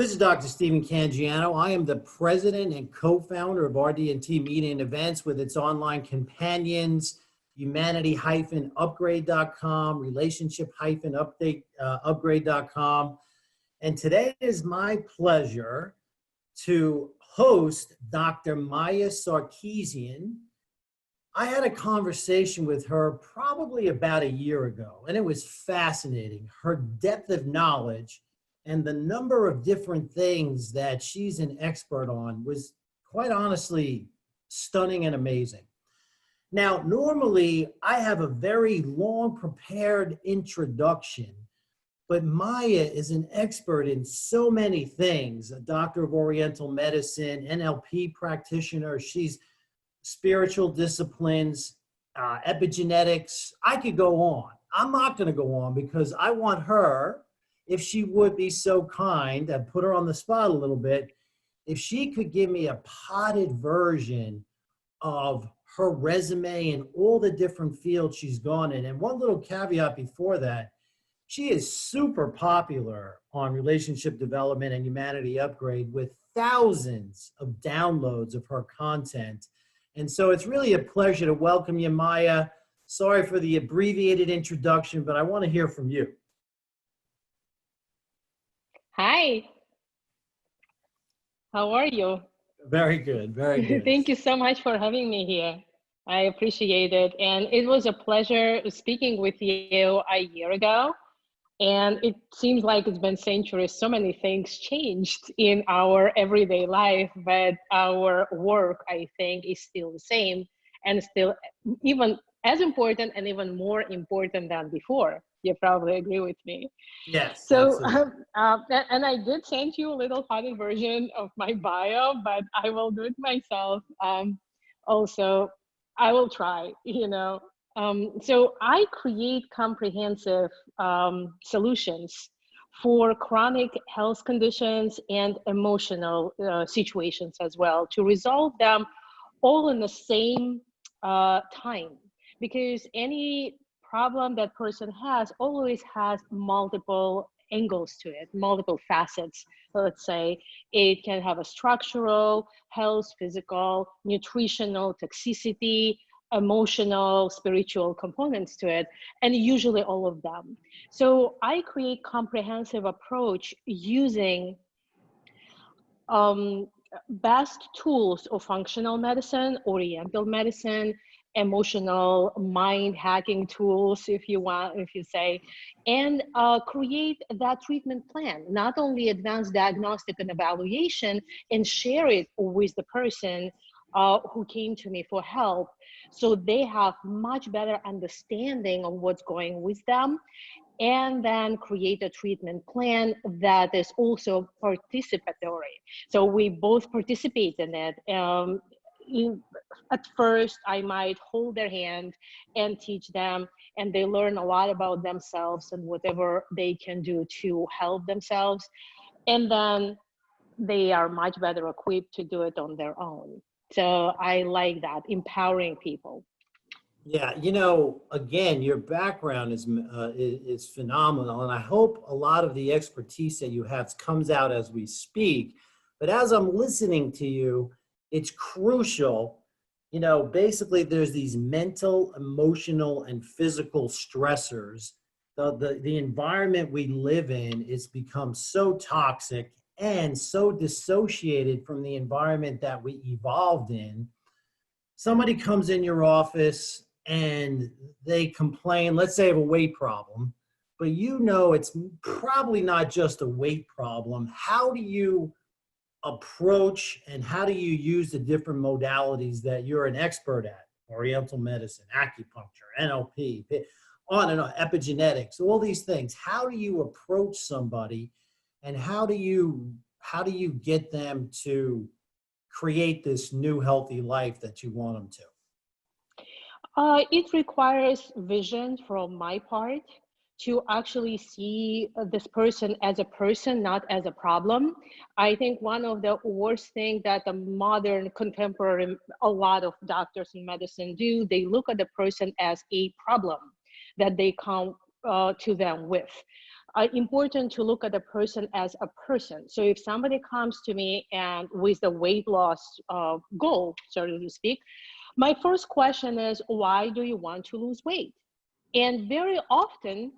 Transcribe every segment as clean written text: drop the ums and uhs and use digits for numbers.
This is Dr. Stephen Cangiano. I am the president and co-founder of RDT.Media and Events with its online companions, humanity-upgrade.com, relationship-upgrade.com. And today it is my pleasure to host Dr. Maya Sarkisyan. I had a conversation with her probably about a year ago, and it was fascinating. Her depth of knowledge and the number of different things that she's an expert on was quite honestly stunning and amazing. Now, normally I have a very long prepared introduction, but Maya is an expert in so many things, a doctor of oriental medicine, NLP practitioner. She's spiritual disciplines, epigenetics. I could go on. I'm not going to go on because I want her, if she would be so kind, and put her on the spot a little bit, if she could give me a potted version of her resume and all the different fields she's gone in. And one little caveat before that, she is super popular on relationship development and humanity upgrade with thousands of downloads of her content. And so it's really a pleasure to welcome you, Maya. Sorry for the abbreviated introduction, but I want to hear from you. Hi, how are you? Very good, very good. Thank you so much for having me here. I appreciate it. And it was a pleasure speaking with you a year ago. And it seems like it's been centuries. So many things changed in our everyday life, but our work, I think, is still the same and still even as important and even more important than before. You probably agree with me. Yes. So, and I did send you a little potted version of my bio, but I will do it myself. Also, I will try, So I create comprehensive solutions for chronic health conditions and emotional situations as well, to resolve them all in the same time, because any problem that person has always has multiple angles to it, multiple facets. Let's say it can have a structural, health, physical, nutritional, toxicity, emotional, spiritual components to it, and usually all of them. So I create comprehensive approach using best tools of functional medicine, oriental medicine, emotional mind hacking tools, if you say, and create that treatment plan, not only advanced diagnostic and evaluation, and share it with the person who came to me for help, so they have much better understanding of what's going with them, and then create a treatment plan that is also participatory. So we both participate in it. At first, I might hold their hand and teach them, and they learn a lot about themselves and whatever they can do to help themselves. And then they are much better equipped to do it on their own. So I like that, empowering people. Yeah, again, your background is phenomenal, and I hope a lot of the expertise that you have comes out as we speak. But as I'm listening to you, it's crucial. Basically there's these mental, emotional, and physical stressors. The environment we live in has become so toxic and so dissociated from the environment that we evolved in. Somebody comes in your office and they complain, let's say, of a weight problem, but it's probably not just a weight problem. How do you approach and how do you use the different modalities that you're an expert at? Oriental medicine, acupuncture, NLP, on and on, epigenetics, all these things. How do you approach somebody, and how do you get them to create this new healthy life that you want them to? It requires vision from my part to actually see this person as a person, not as a problem. I think one of the worst things that the modern contemporary, a lot of doctors in medicine do, they look at the person as a problem that they come to them with. important to look at a person as a person. So if somebody comes to me and with the weight loss goal, so to speak, my first question is, why do you want to lose weight? And very often,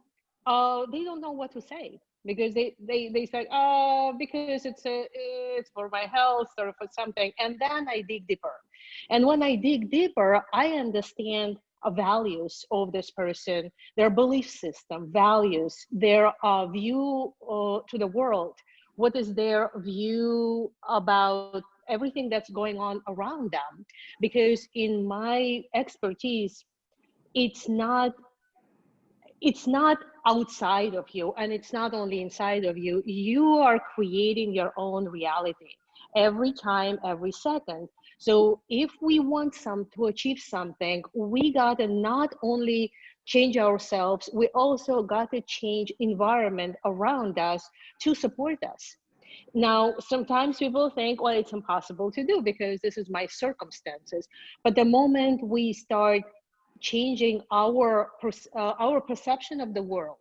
they don't know what to say, because they say, oh, because it's for my health or for something. And then I dig deeper. And when I dig deeper, I understand values of this person, their belief system, values, their view to the world. What is their view about everything that's going on around them? Because in my expertise, it's not outside of you, and it's not only inside of you. You are creating your own reality every time, every second. So if we want to achieve something, we gotta not only change ourselves, we also gotta change environment around us to support us. Now, sometimes people think, well, it's impossible to do because this is my circumstances. But the moment we start changing our perception of the world,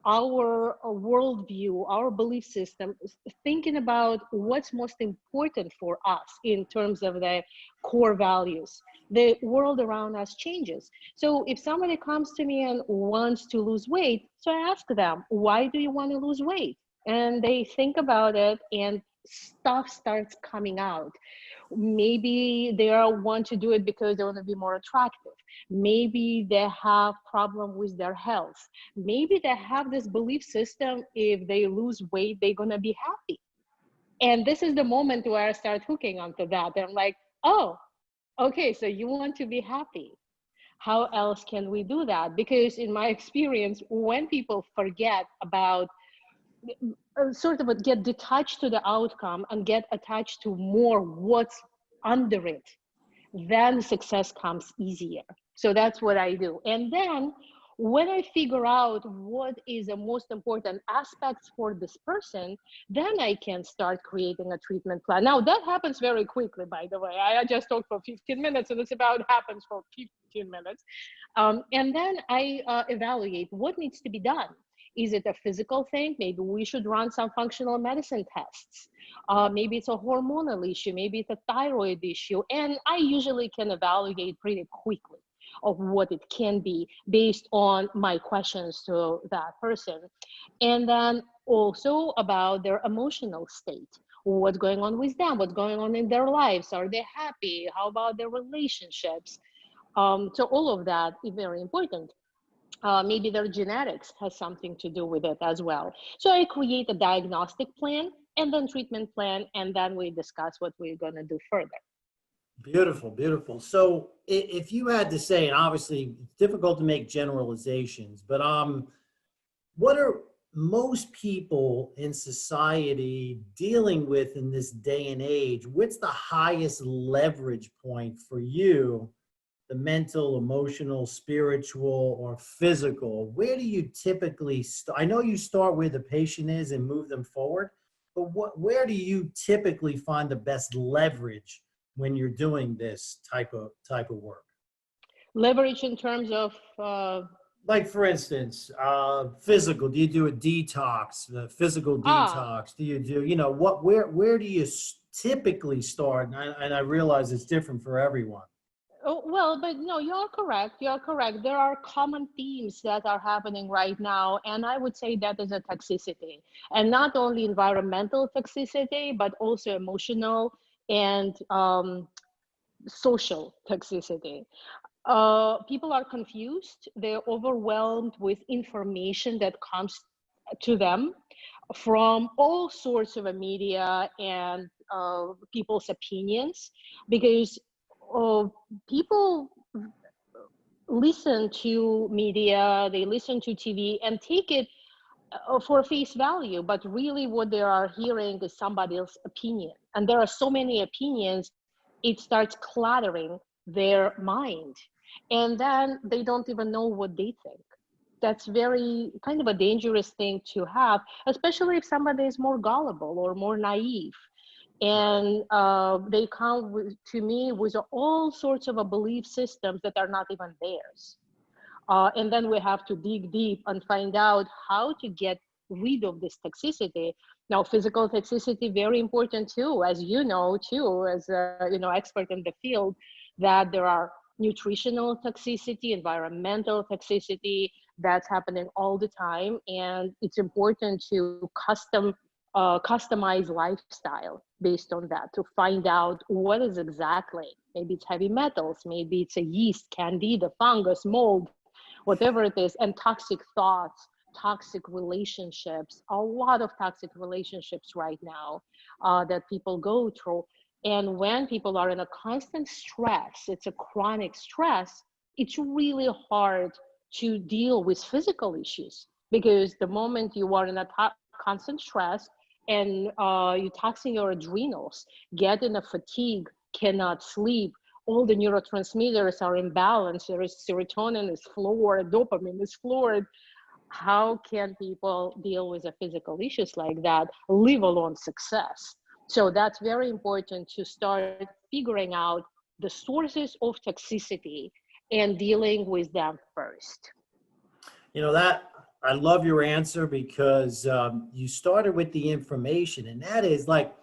our worldview, our belief system, thinking about what's most important for us in terms of the core values, the world around us changes. So if somebody comes to me and wants to lose weight, so I ask them, why do you want to lose weight? And they think about it, and stuff starts coming out. Maybe they want to do it because they want to be more attractive. Maybe they have problem with their health. Maybe they have this belief system, if they lose weight, they're going to be happy. And this is the moment where I start hooking onto that. And I'm like, oh, okay, so you want to be happy. How else can we do that? Because in my experience, when people forget about sort of get detached to the outcome and get attached to more what's under it, then success comes easier. So that's what I do. And then when I figure out what is the most important aspects for this person, then I can start creating a treatment plan. Now that happens very quickly, by the way. I just talked for 15 minutes, and it's about happens for 15 minutes. And then I evaluate what needs to be done. Is it a physical thing? Maybe we should run some functional medicine tests. Maybe it's a hormonal issue. Maybe it's a thyroid issue. And I usually can evaluate pretty quickly of what it can be based on my questions to that person. And then also about their emotional state. What's going on with them? What's going on in their lives? Are they happy? How about their relationships? So all of that is very important. Maybe their genetics has something to do with it as well. So I create a diagnostic plan and then treatment plan, and then we discuss what we're going to do further. Beautiful, beautiful. So if you had to say, and obviously it's difficult to make generalizations, but what are most people in society dealing with in this day and age? What's the highest leverage point for you? The mental, emotional, spiritual, or physical? Where do you typically start? I know you start where the patient is and move them forward, but where do you typically find the best leverage when you're doing this type of work? Leverage in terms of like for instance, physical. Do you do a detox? Physical detox? Do you do, you know, where do you typically start? And I realize it's different for everyone. Oh, well, but no, you're correct. You're correct. There are common themes that are happening right now, and I would say that is a toxicity, and not only environmental toxicity, but also emotional and social toxicity. People are confused. They're overwhelmed with information that comes to them from all sorts of media and people's opinions, because people listen to media, they listen to TV and take it for face value, but really what they are hearing is somebody else's opinion. And there are so many opinions, it starts cluttering their mind. And then they don't even know what they think. That's very kind of a dangerous thing to have, especially if somebody is more gullible or more naive. And they come to me with all sorts of belief systems that are not even theirs. And then we have to dig deep and find out how to get rid of this toxicity. Now, physical toxicity, very important too, as you know, too, as a expert in the field, that there are nutritional toxicity, environmental toxicity that's happening all the time. And it's important to customize lifestyle based on that to find out what is exactly, maybe it's heavy metals, maybe it's a yeast, candida, fungus, mold, whatever it is, and toxic thoughts, toxic relationships, a lot of toxic relationships right now that people go through. And when people are in a constant stress, it's a chronic stress, it's really hard to deal with physical issues, because the moment you are in a constant stress and you're taxing your adrenals, get in a fatigue, cannot sleep, all the neurotransmitters are imbalanced, there is serotonin is floored, dopamine is floored. How can people deal with the physical issues like that, live alone success? So that's very important to start figuring out the sources of toxicity and dealing with them first. That I love your answer, because you started with the information, and that is like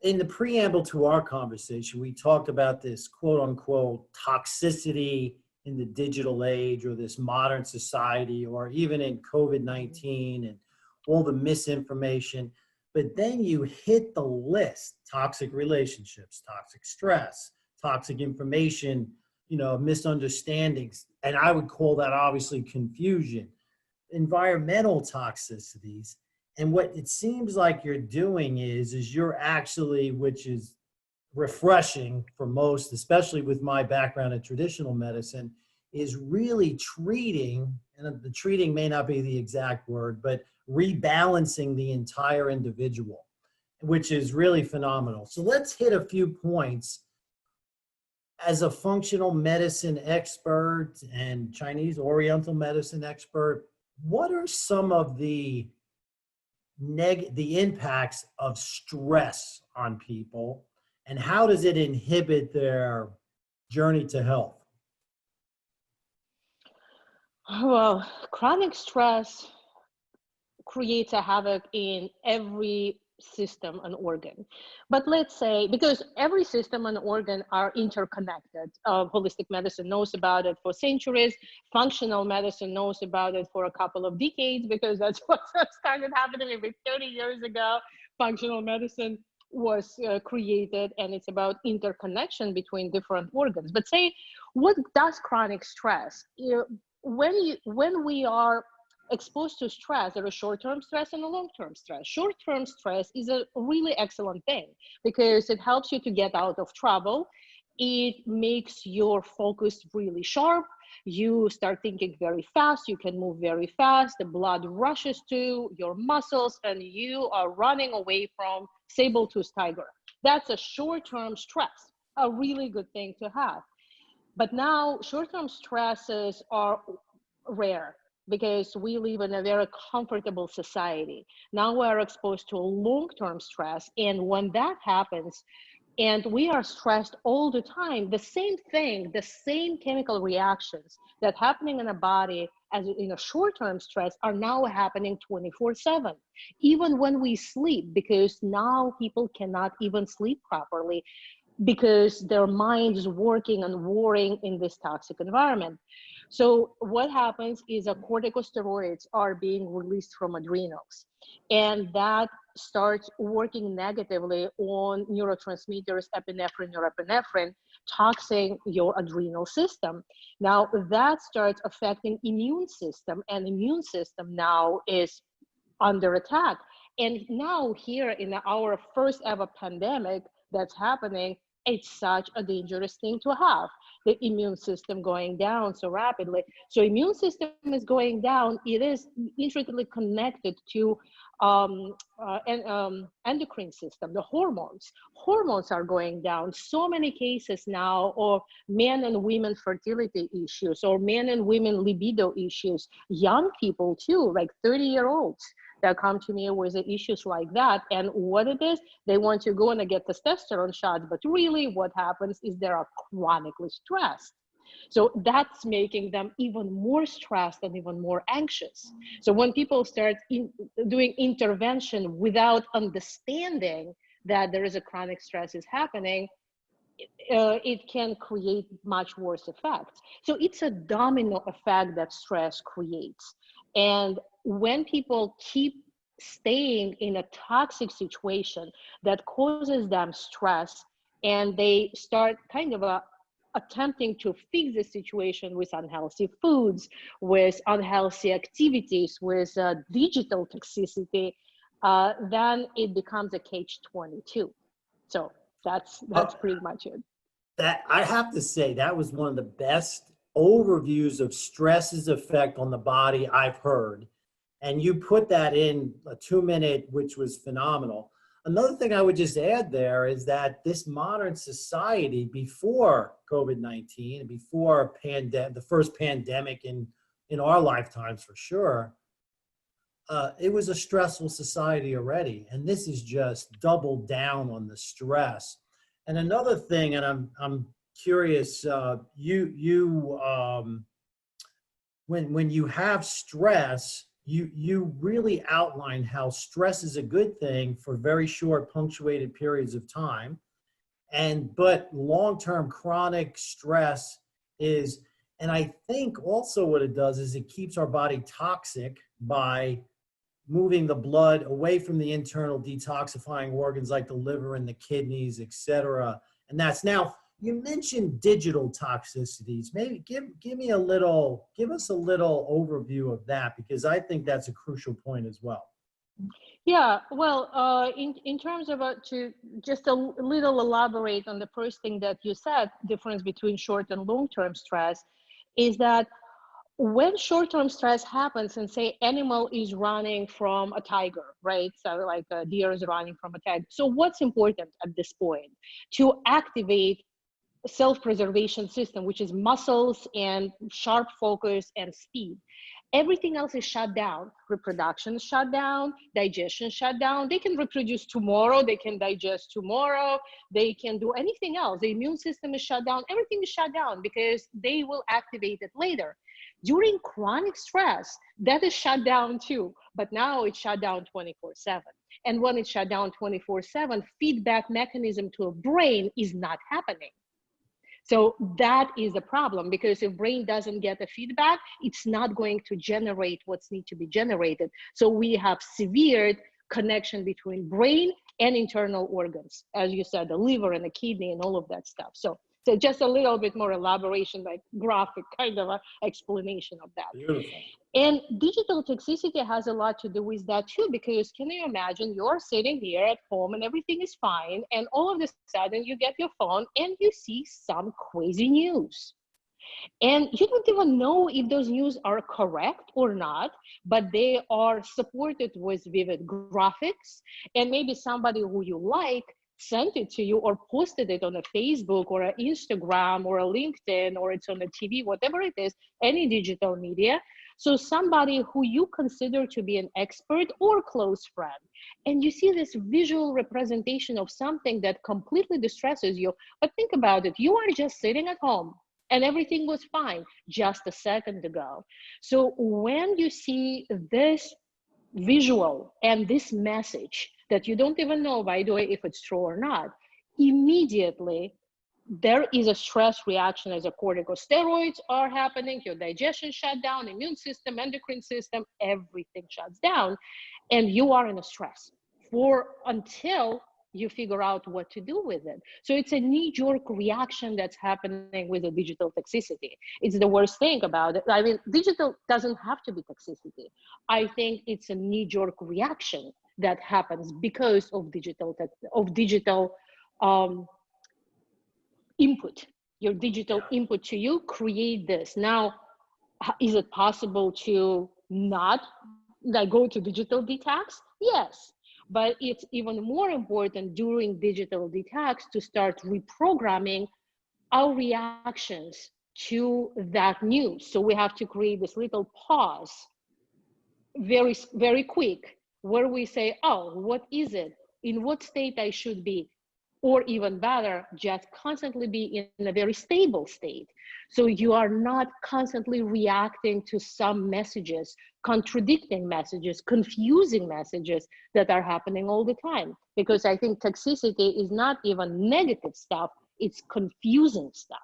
in the preamble to our conversation, we talked about this quote unquote toxicity in the digital age, or this modern society, or even in COVID-19 and all the misinformation. But then you hit the list: toxic relationships, toxic stress, toxic information, misunderstandings. And I would call that obviously confusion, environmental toxicities. And what it seems like you're doing is you're actually, which is refreshing for most, especially with my background in traditional medicine, is really treating, and the treating may not be the exact word, but rebalancing the entire individual, which is really phenomenal. So let's hit a few points. As a functional medicine expert and Chinese oriental medicine expert, what are some of the impacts of stress on people, and how does it inhibit their journey to health? Well, chronic stress creates a havoc in every system and organ. But let's say, because every system and organ are interconnected, holistic medicine knows about it for centuries, functional medicine knows about it for a couple of decades, because that's what started happening maybe 30 years ago. Functional medicine was created, and it's about interconnection between different organs. But say, what does chronic stress? When we are exposed to stress, there is short-term stress and a long-term stress. Short-term stress is a really excellent thing, because it helps you to get out of trouble. It makes your focus really sharp. You start thinking very fast. You can move very fast. The blood rushes to your muscles, and you are running away from saber-toothed tiger. That's a short-term stress, a really good thing to have. But now short-term stresses are rare, because we live in a very comfortable society. Now we're exposed to long-term stress. And when that happens, and we are stressed all the time, the same thing, the same chemical reactions that happening in a body as in a short-term stress are now happening 24/7, even when we sleep, because now people cannot even sleep properly, because their mind is working and warring in this toxic environment. So what happens is corticosteroids are being released from adrenals, and that starts working negatively on neurotransmitters, epinephrine, norepinephrine, toxing your adrenal system. Now that starts affecting immune system, and immune system now is under attack. And now here in our first ever pandemic that's happening, it's such a dangerous thing to have, the immune system going down so rapidly. So immune system is going down. It is intricately connected to endocrine system, the hormones. Hormones are going down. So many cases now of men and women fertility issues, or men and women libido issues, young people too, like 30-year-olds that come to me with issues like that. And what it is, they want to go and get testosterone shots, but really what happens is they are chronically stressed. So that's making them even more stressed and even more anxious. So when people start doing intervention without understanding that there is a chronic stress is happening, it can create much worse effects. So it's a domino effect that stress creates. And when people keep staying in a toxic situation that causes them stress, and they start kind of attempting to fix the situation with unhealthy foods, with unhealthy activities, with digital toxicity, then it becomes a catch-22. So that's pretty much it. That I have to say, that was one of the best overviews of stress's effect on the body I've heard. And you put that in a 2-minute, which was phenomenal. Another thing I would just add there is that this modern society, before COVID-19 and before the first pandemic in our lifetimes for sure, it was a stressful society already. And this is just doubled down on the stress. And another thing, and I'm curious, when you have stress, you really outline how stress is a good thing for very short punctuated periods of time, but long-term chronic stress is, and I think also what it does is it keeps our body toxic by moving the blood away from the internal detoxifying organs like the liver and the kidneys, et cetera. And that's now, you mentioned digital toxicities. Maybe give us a little overview of that, because I think that's a crucial point as well. Yeah, well, in terms of to just a little elaborate on the first thing that you said, difference between short and long-term stress, is that when short-term stress happens, and say animal is running from a tiger, right? So like a deer is running from a tiger. So what's important at this point? To activate self-preservation system, which is muscles and sharp focus and speed. Everything else is shut down. Reproduction is shut down, digestion shut down. They can reproduce tomorrow, they can digest tomorrow, they can do anything else. The immune system is shut down, everything is shut down because they will activate it later. During chronic stress, that is shut down too, but now it's shut down 24/7. And when it's shut down 24/7, feedback mechanism to a brain is not happening. So that is a problem, because if brain doesn't get the feedback, it's not going to generate what's need to be generated. So we have severe connection between brain and internal organs, as you said, the liver and the kidney and all of that stuff. So just a little bit more elaboration, like graphic kind of a explanation of that. Beautiful. And digital toxicity has a lot to do with that too, because can you imagine you're sitting here at home and everything is fine, and all of a sudden you get your phone and you see some crazy news. And you don't even know if those news are correct or not, but they are supported with vivid graphics, and maybe somebody who you like sent it to you or posted it on a Facebook or an Instagram or a LinkedIn, or it's on the TV, whatever it is, any digital media. So somebody who you consider to be an expert or close friend, and you see this visual representation of something that completely distresses you. But think about it, you are just sitting at home and everything was fine just a second ago. So when you see this visual and this message that you don't even know, by the way, if it's true or not, immediately there is a stress reaction as a corticosteroids are happening, your digestion shut down, immune system, endocrine system, everything shuts down, and you are in a stress until you figure out what to do with it. So it's a knee-jerk reaction that's happening with the digital toxicity. It's the worst thing about it. I mean, digital doesn't have to be toxicity. I think it's a knee-jerk reaction that happens because of digital input. Your digital input to you create this. Now, is it possible to not go to digital detox? Yes. But it's even more important during digital detox to start reprogramming our reactions to that news. So we have to create this little pause, very, very quick, where we say, oh, what is it? In what state I should be? or even better, just constantly be in a very stable state. So you are not constantly reacting to some messages, contradicting messages, confusing messages that are happening all the time. Because I think toxicity is not even negative stuff, it's confusing stuff.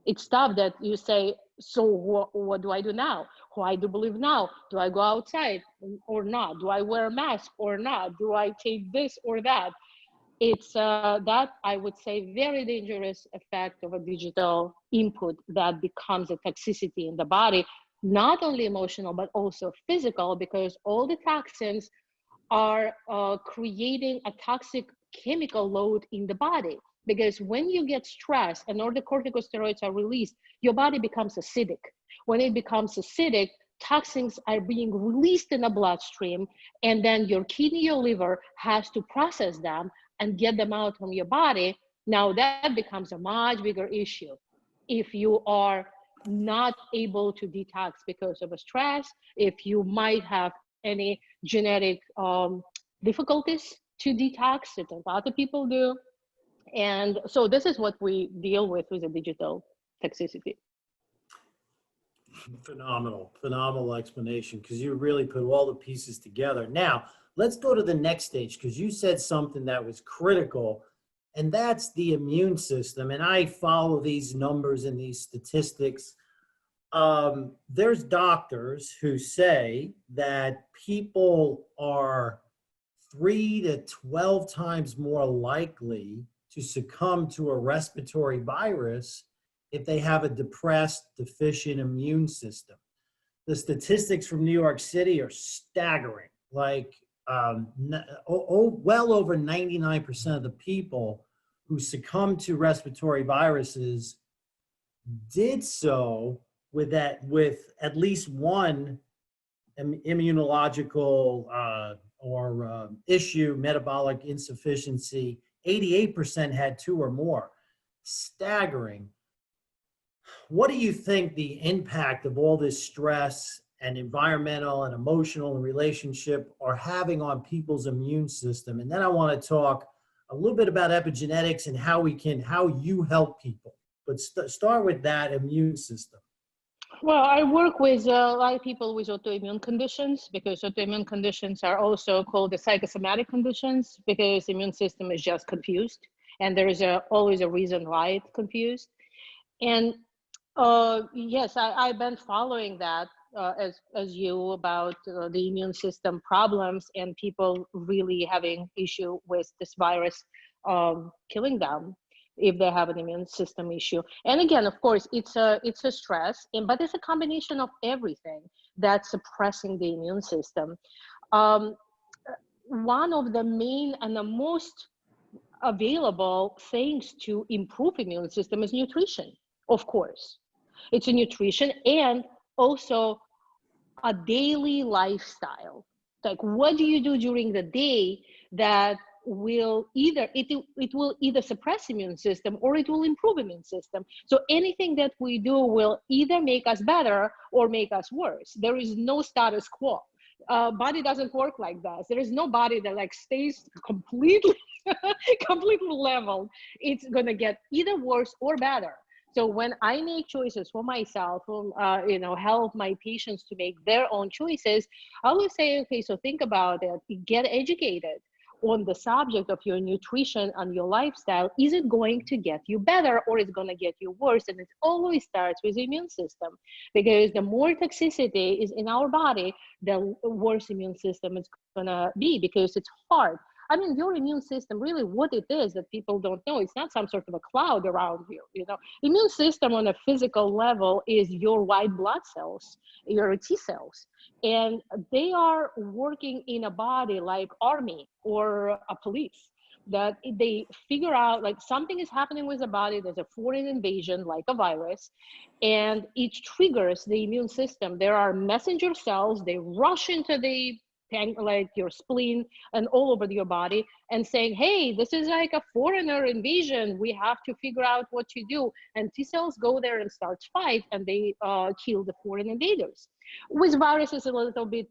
It's stuff that you say, so what do I do now? Who I do believe now? Do I go outside or not? Do I wear a mask or not? Do I take this or that? It's that, I would say, very dangerous effect of a digital input that becomes a toxicity in the body, not only emotional, but also physical, because all the toxins are creating a toxic chemical load in the body. Because when you get stressed and all the corticosteroids are released, your body becomes acidic. When it becomes acidic, toxins are being released in the bloodstream, and then your kidney, your liver has to process them and get them out from your body. Now that becomes a much bigger issue. If you are not able to detox because of a stress, if you might have any genetic difficulties to detox, that a lot of people do. And so this is what we deal with the digital toxicity. Phenomenal explanation, because you really put all the pieces together. Now, let's go to the next stage, because you said something that was critical, and that's the immune system. And I follow these numbers and these statistics. There's doctors who say that people are 3 to 12 times more likely to succumb to a respiratory virus if they have a depressed, deficient immune system. The statistics from New York City are staggering. Like well over 99% of the people who succumb to respiratory viruses did so with at least one immunological issue, metabolic insufficiency. 88% had 2 or more. Staggering. What do you think the impact of all this stress and environmental and emotional and relationship are having on people's immune system? And then I want to talk a little bit about epigenetics and how you help people. But start with that immune system. Well, I work with a lot of people with autoimmune conditions, because autoimmune conditions are also called the psychosomatic conditions, because the immune system is just confused, and there is always a reason why it's confused. And yes, I've been following that as you about the immune system problems and people really having issue with this virus killing them if they have an immune system issue. And again, of course, it's a stress, but it's a combination of everything that's suppressing the immune system. One of the main and the most available things to improve immune system is nutrition, of course. It's a nutrition and also a daily lifestyle. Like, what do you do during the day that will it will either suppress immune system or it will improve immune system. So anything that we do will either make us better or make us worse. There is no status quo. Body doesn't work like that. There is no body that like stays completely completely leveled. It's gonna get either worse or better. So when I make choices for myself, help my patients to make their own choices, I will say, okay, so think about it, get educated on the subject of your nutrition and your lifestyle. Is it going to get you better or is it going to get you worse? And it always starts with the immune system, because the more toxicity is in our body, the worse immune system is going to be, because it's hard. I mean, your immune system, really what it is that people don't know, it's not some sort of a cloud around you, Immune system on a physical level is your white blood cells, your T cells. And they are working in a body like army or a police, that they figure out like something is happening with the body, there's a foreign invasion like a virus, and it triggers the immune system. There are messenger cells, they rush into the like your spleen and all over your body, and saying, hey, this is like a foreigner invasion. We have to figure out what to do. And T cells go there and start fight, and they kill the foreign invaders. With viruses, a little bit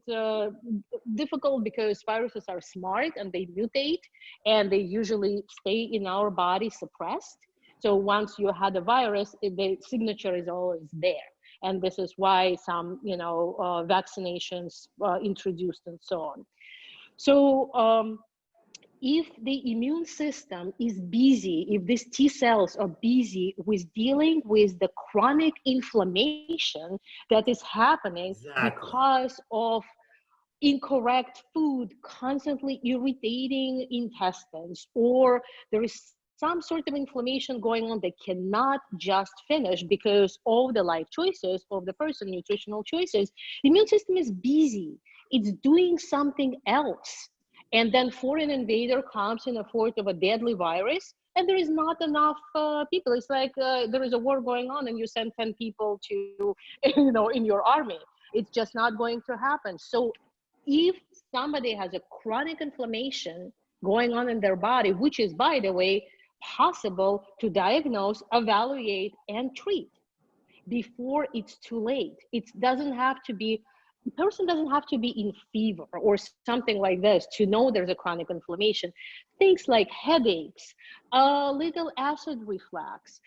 difficult because viruses are smart and they mutate, and they usually stay in our body suppressed. So once you had a virus, the signature is always there. And this is why some, vaccinations introduced and so on. So if the immune system is busy, if these T cells are busy with dealing with the chronic inflammation that is happening because of incorrect food constantly irritating intestines, or there is some sort of inflammation going on that cannot just finish because of the life choices of the person, nutritional choices, the immune system is busy. It's doing something else. And then foreign invader comes in the form of a deadly virus, and there is not enough people. It's like there is a war going on and you send 10 people to, in your army. It's just not going to happen. So if somebody has a chronic inflammation going on in their body, which is, by the way, possible to diagnose, evaluate, and treat before it's too late. It doesn't have to be, the person doesn't have to be in fever or something like this to know there's a chronic inflammation. Things like headaches, a little acid reflux,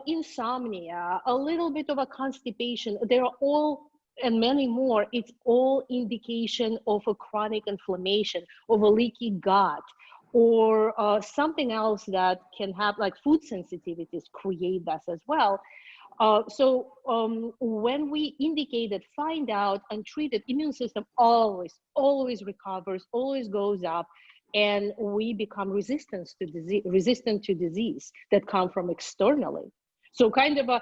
insomnia, a little bit of a constipation, they're all, and many more, it's all indication of a chronic inflammation, of a leaky gut, or something else that can have, like food sensitivities create that as well. So when we indicate that, find out and treat it, immune system always recovers, always goes up, and we become resistant to disease that come from externally. So kind of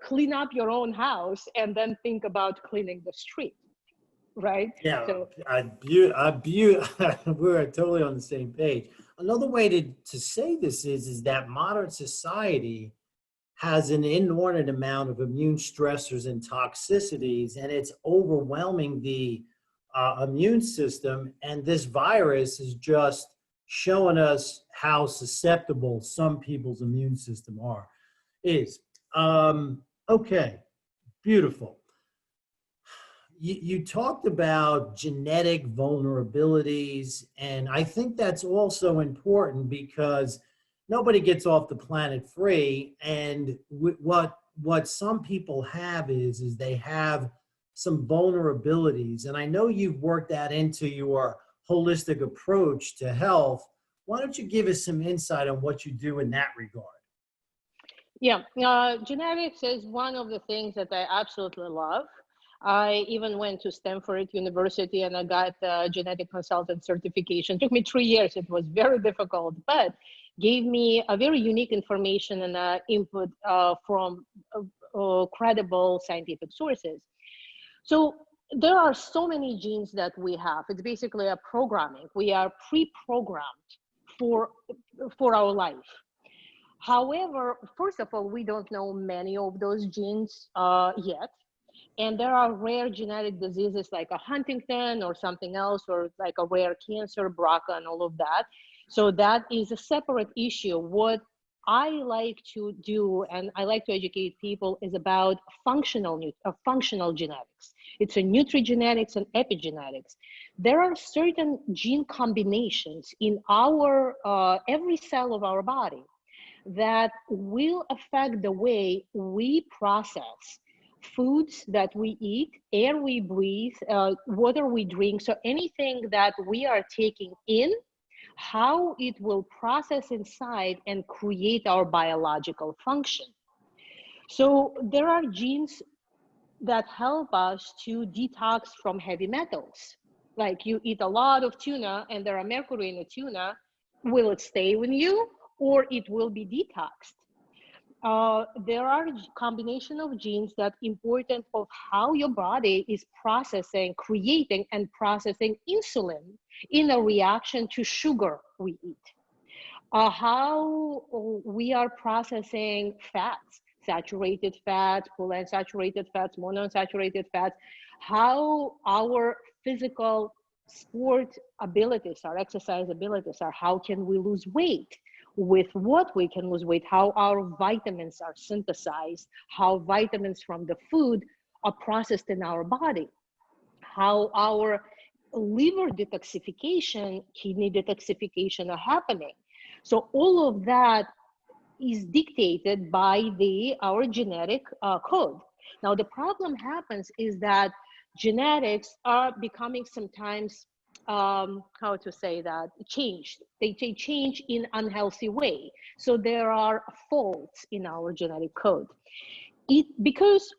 clean up your own house and then think about cleaning the street, right? Yeah, So, we're totally on the same page. Another way to say this is that modern society has an inordinate amount of immune stressors and toxicities, and it's overwhelming the immune system. And this virus is just showing us how susceptible some people's immune system is. Okay, beautiful. You talked about genetic vulnerabilities, and I think that's also important because nobody gets off the planet free. And what some people have is they have some vulnerabilities. And I know you've worked that into your holistic approach to health. Why don't you give us some insight on what you do in that regard? Yeah, genetics is one of the things that I absolutely love. I even went to Stanford University and I got a genetic consultant certification. It took me 3 years. It was very difficult, but gave me a very unique information and input from credible scientific sources. So there are so many genes that we have. It's basically a programming. We are pre-programmed for our life. However, first of all, we don't know many of those genes yet. And there are rare genetic diseases like a Huntington or something else, or like a rare cancer, BRCA and all of that. So that is a separate issue. What I like to do, and I like to educate people, is about functional genetics. It's a nutrigenetics and epigenetics. There are certain gene combinations in our every cell of our body that will affect the way we process foods that we eat, air we breathe, water we drink. So anything that we are taking in, how it will process inside and create our biological function. So there are genes that help us to detox from heavy metals. Like you eat a lot of tuna and there are mercury in the tuna, will it stay with you or it will be detoxed? There are combination of genes that important of how your body is processing, creating and processing insulin in a reaction to sugar we eat. How we are processing fats, saturated fats, polyunsaturated fats, monounsaturated fats, how our physical sport abilities, our exercise abilities, are how can we lose weight, with what we can lose weight, how our vitamins are synthesized, how vitamins from the food are processed in our body, how our liver detoxification, kidney detoxification are happening. So all of that is dictated by our genetic code. Now, the problem happens is that genetics are becoming sometimes, how to say that, changed. They change in unhealthy way. So there are faults in our genetic code. Because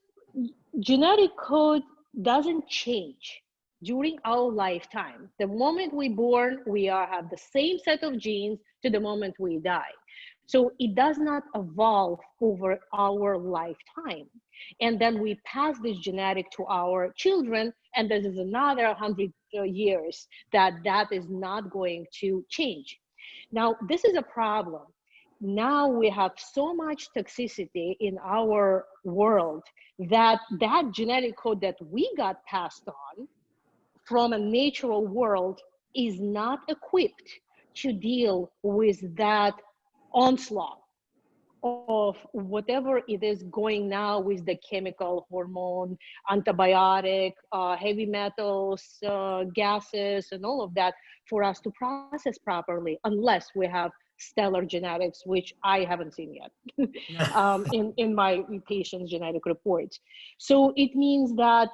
genetic code doesn't change during our lifetime. The moment we're born, we have the same set of genes to the moment we die. So it does not evolve over our lifetime. And then we pass this genetic to our children, and there is another 100 years that is not going to change. Now, this is a problem. Now we have so much toxicity in our world that genetic code that we got passed on from a natural world is not equipped to deal with that onslaught of whatever it is going now with the chemical, hormone, antibiotic, heavy metals, gases, and all of that, for us to process properly, unless we have stellar genetics, which I haven't seen yet in my patient's genetic reports. So it means that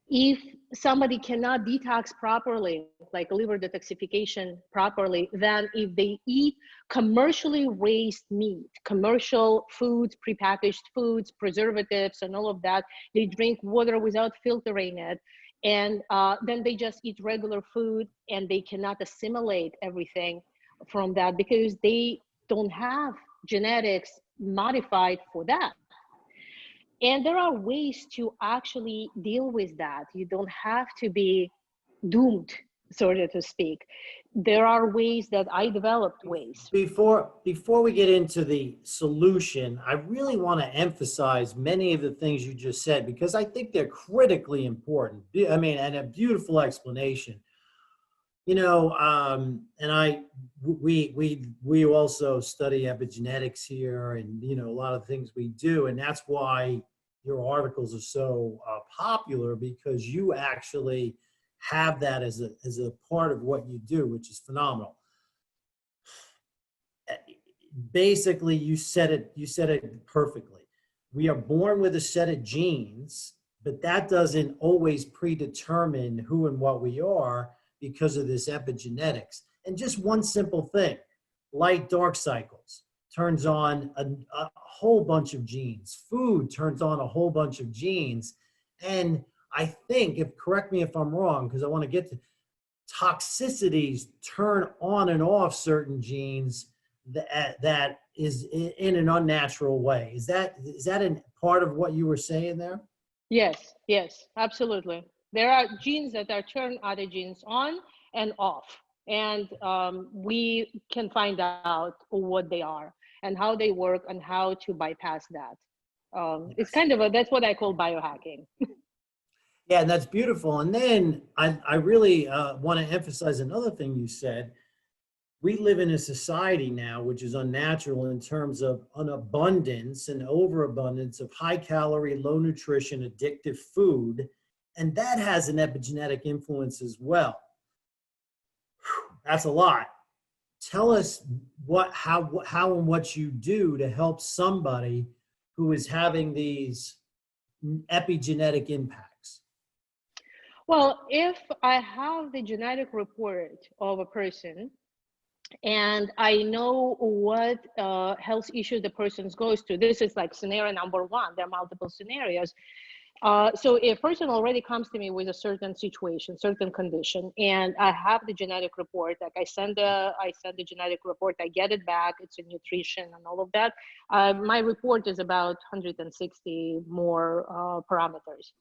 if somebody cannot detox properly, like liver detoxification properly, then if they eat commercially raised meat, commercial foods, prepackaged foods, preservatives, and all of that, they drink water without filtering it, and then they just eat regular food, and they cannot assimilate everything from that because they don't have genetics modified for that. And there are ways to actually deal with that. You don't have to be doomed, sort of to speak. There are ways that I developed ways. Before we get into the solution, I really want to emphasize many of the things you just said, because I think they're critically important. I mean, and a beautiful explanation. You know, and we also study epigenetics here, and you know, a lot of things we do, and that's why your articles are so popular, because you actually have that as a part of what you do, which is phenomenal. Basically, you said it perfectly. We are born with a set of genes, but that doesn't always predetermine who and what we are, because of this epigenetics. And just one simple thing, light dark cycles turns on a whole bunch of genes. Food turns on a whole bunch of genes. And I think, correct me if I'm wrong, because I want to get to toxicities, turn on and off certain genes that is in an unnatural way. Is that a part of what you were saying there? Yes, absolutely. There are genes that are turn other genes on and off, and we can find out what they are and how they work and how to bypass that. Yes. It's kind of that's what I call biohacking. Yeah, and that's beautiful. And then I really want to emphasize another thing you said. We live in a society now which is unnatural in terms of an abundance and overabundance of high calorie, low nutrition, addictive food. And that has an epigenetic influence as well. That's a lot. Tell us how and what you do to help somebody who is having these epigenetic impacts. Well, if I have the genetic report of a person and I know what health issue the person goes through, this is like scenario number one. There are multiple scenarios. So if a person already comes to me with a certain situation, certain condition, and I have the genetic report, like I send the genetic report, I get it back, it's a nutrition and all of that. My report is about 160 more parameters.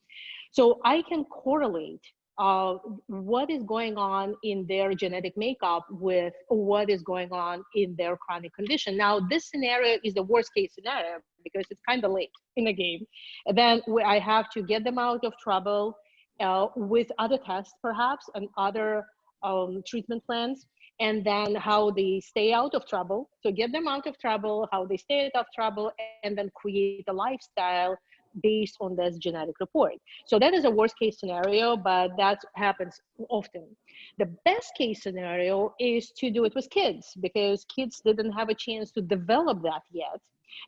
So I can correlate what is going on in their genetic makeup with what is going on in their chronic condition. Now, this scenario is the worst case scenario because it's kind of late in the game. And then I have to get them out of trouble with other tests perhaps and other treatment plans, and then how they stay out of trouble. So get them out of trouble, how they stay out of trouble, and then create a lifestyle based on this genetic report. So that is a worst case scenario, but that happens often. The best case scenario is to do it with kids, because kids didn't have a chance to develop that yet.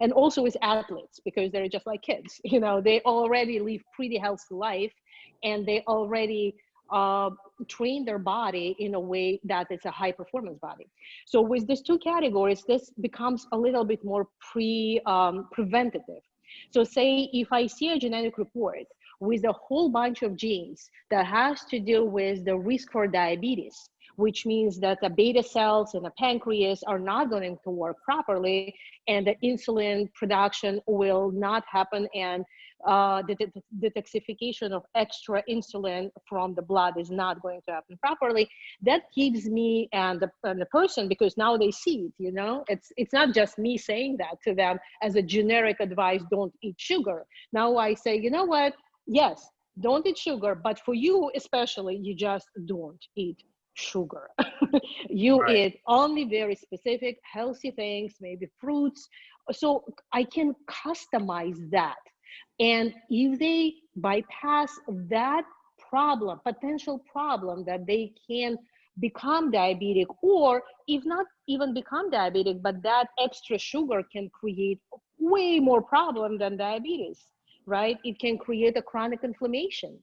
And also with athletes, because they're just like kids, you know, they already live pretty healthy life, and they already train their body in a way that it's a high performance body. So with these two categories, this becomes a little bit more preventative. So say if I see a genetic report with a whole bunch of genes that has to do with the risk for diabetes, which means that the beta cells in the pancreas are not going to work properly, and the insulin production will not happen, and the detoxification of extra insulin from the blood is not going to happen properly. That gives me and the person, because now they see it, you know, it's not just me saying that to them as a generic advice, don't eat sugar. Now I say, you know what, yes, don't eat sugar, but for you especially, you just don't eat sugar. You Right. eat only very specific healthy things, maybe fruits. So I can customize that. And if they bypass that problem, potential problem, that they can become diabetic, or if not even become diabetic, but that extra sugar can create way more problem than diabetes, right? It can create a chronic inflammation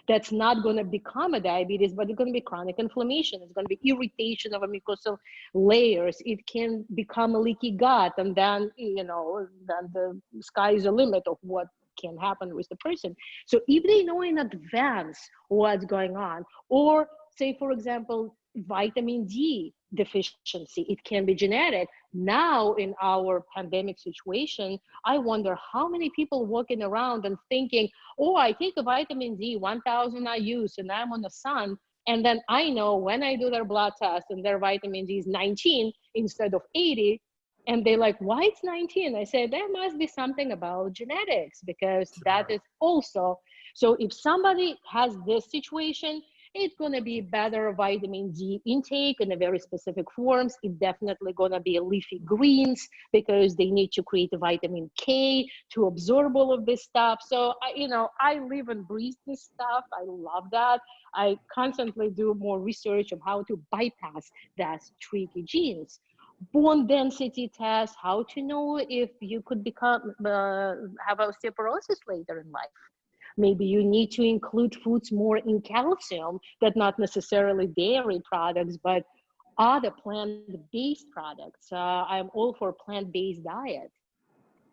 that's not going to become a diabetes, but it's going to be chronic inflammation. It's going to be irritation of a mucosal layers. It can become a leaky gut, and then, you know, then the sky is the limit of what can happen with the person. So if they know in advance what's going on, or say, for example, vitamin D deficiency, it can be genetic. Now in our pandemic situation, I wonder how many people walking around and thinking, oh, I take a vitamin D, 1000 IUs, and I'm on the sun. And then I know when I do their blood test and their vitamin D is 19 instead of 80, and they're like, why it's 19? I said, there must be something about genetics, because that Sure. is also, so if somebody has this situation, it's going to be better vitamin D intake in a very specific forms. It's definitely going to be leafy greens, because they need to create a vitamin K to absorb all of this stuff. So, you know, I live and breathe this stuff. I love that. I constantly do more research of how to bypass that tricky genes. Bone density test, how to know if you could become have osteoporosis later in life. Maybe you need to include foods more in calcium, that not necessarily dairy products, but other plant-based products. I'm all for plant-based diet.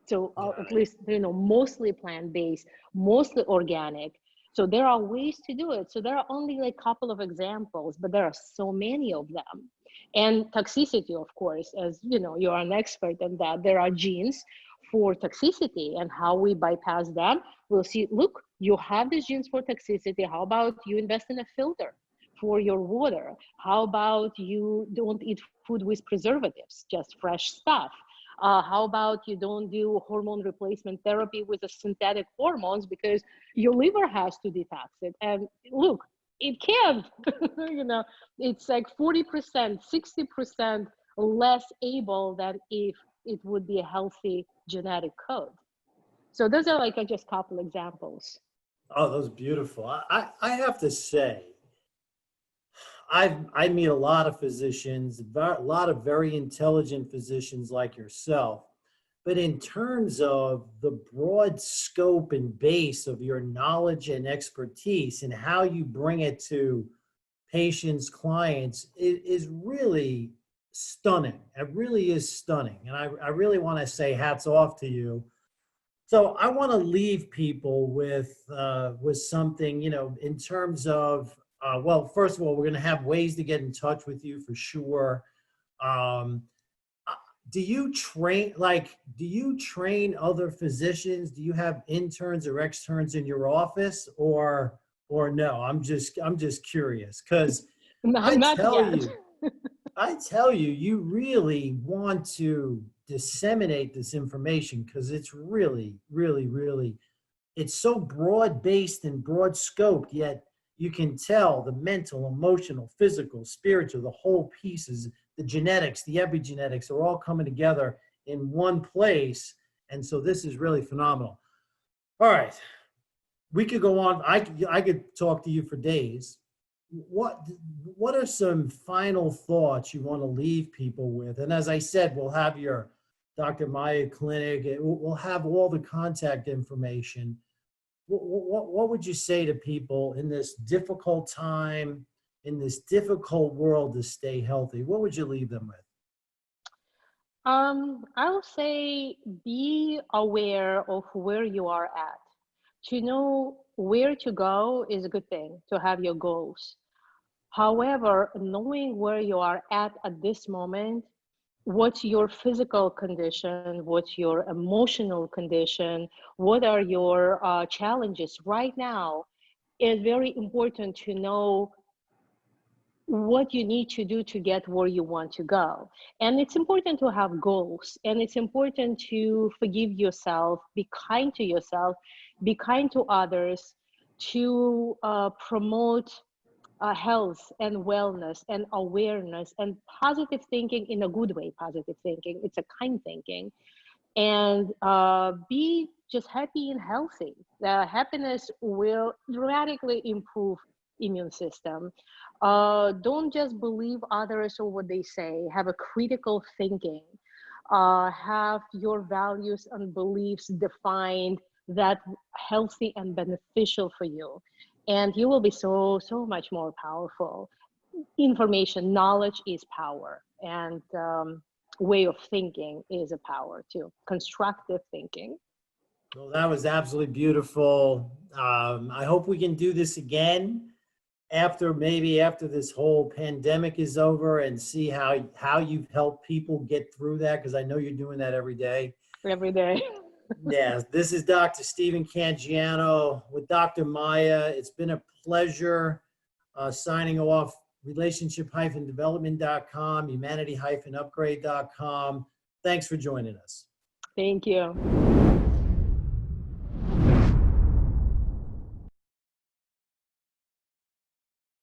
So at Got it. least, you know, mostly plant-based, mostly organic. So there are ways to do it. So there are only like a couple of examples, but there are so many of them. And toxicity, of course, as you know, you are an expert in that. There are genes for toxicity, and how we bypass them. We'll see, look, you have these genes for toxicity. How about you invest in a filter for your water? How about you don't eat food with preservatives, just fresh stuff? How about you don't do hormone replacement therapy with the synthetic hormones, because your liver has to detox it. And look, it can't. You know, it's like 40%, 60% less able than if it would be a healthy genetic code. So those are like just a couple examples. Oh, that was beautiful. I have to say, I meet a lot of physicians, a lot of very intelligent physicians like yourself. But in terms of the broad scope and base of your knowledge and expertise and how you bring it to patients, clients, it is really stunning. It really is stunning. And I really want to say hats off to you. So I want to leave people with something, you know, in terms of well, first of all, we're going to have ways to get in touch with you for sure. Um, uh, do you train other physicians? Do you have interns or externs in your office, or no? I'm just curious, because No, I not tell yet. you, I tell you, you really want to disseminate this information, because it's really, really, really it's so broad-based and broad-scoped, yet you can tell the mental, emotional, physical, spiritual, the whole pieces, the genetics, the epigenetics are all coming together in one place. And so this is really phenomenal. All right. We could go on. I could talk to you for days. What are some final thoughts you want to leave people with? And as I said, we'll have your Dr. Maya clinic. We'll have all the contact information. What would you say to people in this difficult time, in this difficult world to stay healthy? What would you leave them with? I will say be aware of where you are at. To know where to go is a good thing, to have your goals. However, knowing where you are at this moment, what's your physical condition, what's your emotional condition, what are your challenges right now, is very important to know what you need to do to get where you want to go. And it's important to have goals, and it's important to forgive yourself, be kind to yourself, be kind to others, to promote health and wellness and awareness and positive thinking in a good way. Positive thinking, it's a kind thinking, and be just happy and healthy. Happiness will dramatically improve immune system. Don't just believe others or what they say. Have a critical thinking. Have your values and beliefs defined that healthy and beneficial for you, and you will be so much more powerful. Information, knowledge is power, and way of thinking is a power too. Constructive thinking. Well, that was absolutely beautiful. I hope we can do this again maybe after this whole pandemic is over, and see how you've helped people get through that, because I know you're doing that every day. Every day. Yeah, this is Dr. Stephen Cangiano with Dr. Maya. It's been a pleasure signing off. Relationship-development.com, humanity-upgrade.com. Thanks for joining us. Thank you.